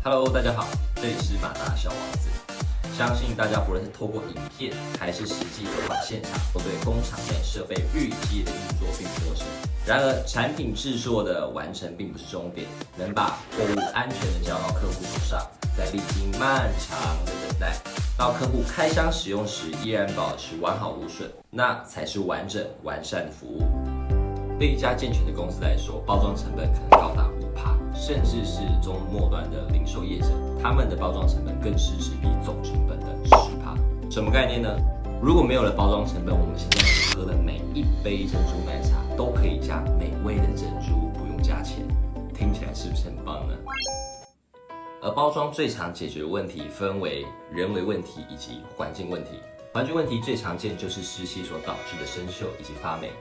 Hello， 大家好，这里是马达小王子。相信大家不论是透过影片还是实际走访现场，都对工厂内设备日以继夜的运作并不陌生。然而，产品制作的完成并不是终点，能把货物安全的交到客户手上，在历经漫长的等待，到客户开箱使用时依然保持完好无损，那才是完整完善的服务。对一家健全的公司来说，包装成本可能高达5%，甚至是中末端的零售业者，他们的包装成本更是只比总成本的10%。什么概念呢？如果没有了包装成本，我们现在喝的每一杯珍珠奶茶都可以加美味的珍珠，不用加钱，听起来是不是很棒呢？而包装最常解决的问题分为人为问题以及环境问题。环境问题最常见就是湿气所导致的生锈以及发霉。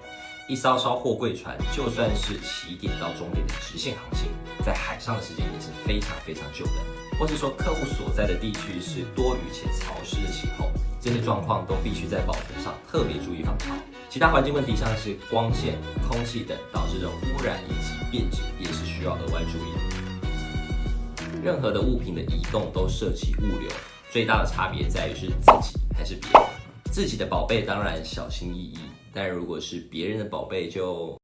一艘货柜船就算是起点到终点的直线航行，在海上的时间也是非常久的。或是说客户所在的地区是多雨且潮湿的气候，这些状况都必须在保存上特别注意防潮。其他环境问题像是光线、空气等导致的污染以及变质，也是需要额外注意的。任何的物品的移动都涉及物流，最大的差别在于是自己还是别人。自己的宝贝当然小心翼翼，但如果是别人的宝贝就……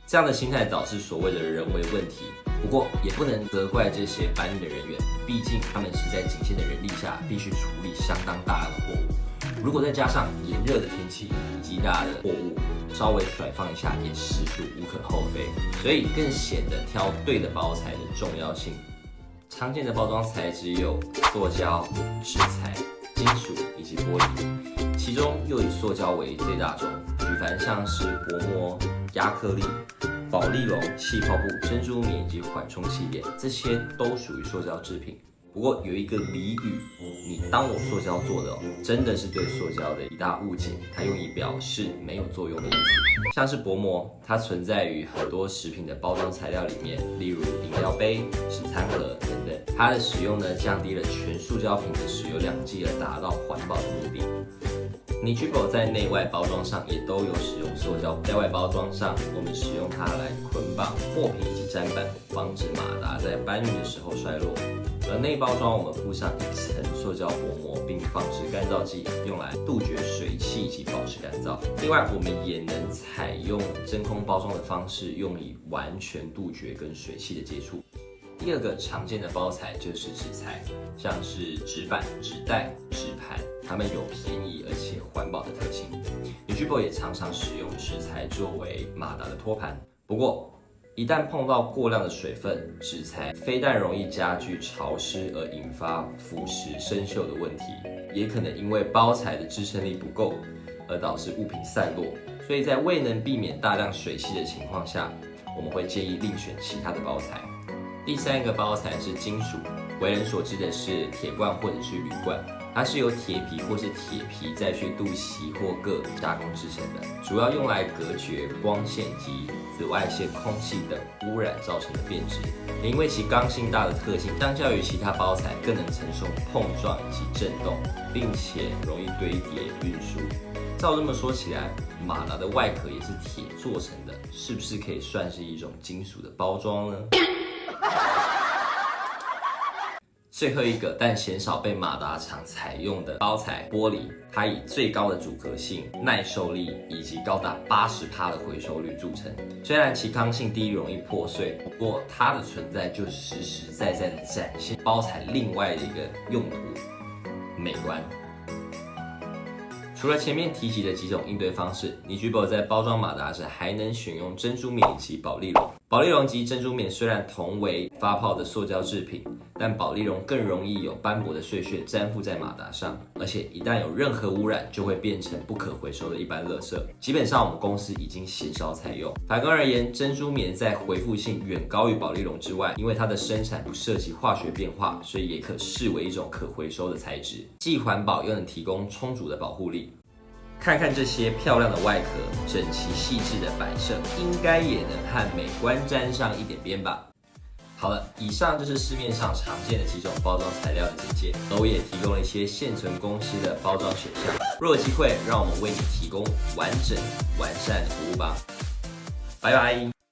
这样的心态导致所谓的人为问题。不过也不能责怪这些搬运的人员，毕竟他们是在仅限的人力下必须处理相当大量的货物。如果再加上炎热的天气以及大的货物，稍微甩放一下也实属无可厚非，所以更显得挑对的包材的重要性。常见的包装材质有塑胶、纸材、金属以及玻璃，其中又以塑胶为最大宗，举凡像是薄膜、亚克力、保丽龙、气泡布、珍珠棉以及缓冲气垫，这些都属于塑胶制品。不过有一个俚语，你当我塑胶做的真的是对塑胶的一大误解，它用以表示没有作用的意思。像是薄膜，它存在于很多食品的包装材料里面，例如饮料杯、纸餐盒等等。它的使用呢，降低了全塑胶品的使用量，继而达到环保的目的。Nichibo 在内外包装上也都有使用塑胶，在外包装上，我们使用它来捆绑货品以及砧板，防止马达在搬运的时候衰落。而内包装我们铺上一层塑胶薄膜，并放置干燥剂，用来杜绝水汽以及保持干燥。另外，我们也能采用真空包装的方式，用以完全杜绝跟水汽的接触。第二个常见的包材就是纸材，像是纸板、纸袋、纸盘，它们有便宜而且环保的特性。Nichibo 也常常使用纸材作为马达的托盘。不过，一旦碰到过量的水分，纸材非但容易加剧潮湿而引发腐蚀生锈的问题，也可能因为包材的支撑力不够而导致物品散落。所以在未能避免大量水汽的情况下，我们会建议另选其他的包材。第三个包材是金属，为人所知的是铁罐或者是铝罐，它是由铁皮或是铁皮再去镀锡或铬加工制成的，主要用来隔绝光线及紫外线、空气等污染造成的变质。也因为其刚性大的特性，相较于其他包材更能承受碰撞以及震动，并且容易堆叠运输。照这么说起来，马达的外壳也是铁做成的，是不是可以算是一种金属的包装呢？最后一个，但鲜少被马达厂采用的包材玻璃，它以最高的阻隔性、耐受力以及高达80%的回收率著称。虽然其刚性低，容易破碎，不过它的存在就实实在在的展现包材另外的一个用途——美观。除了前面提及的几种应对方式，Nichibo 在包装马达时还能选用珍珠棉以及保丽龙。保丽龙及珍珠棉虽然同为发泡的塑胶制品，但保丽龙更容易有斑驳的碎屑粘附在马达上，而且一旦有任何污染，就会变成不可回收的一般垃圾。基本上我们公司已经鲜少采用。反观而言，珍珠棉在回复性远高于保丽龙之外，因为它的生产不涉及化学变化，所以也可视为一种可回收的材质，既环保又能提供充足的保护力。看看这些漂亮的外壳，整齐细致的摆设，应该也能和美观沾上一点边吧。好了，以上就是市面上常见的几种包装材料的简介，而我也提供了一些现存公司的包装选项。若有机会，让我们为你提供完整完善的服务吧。拜拜。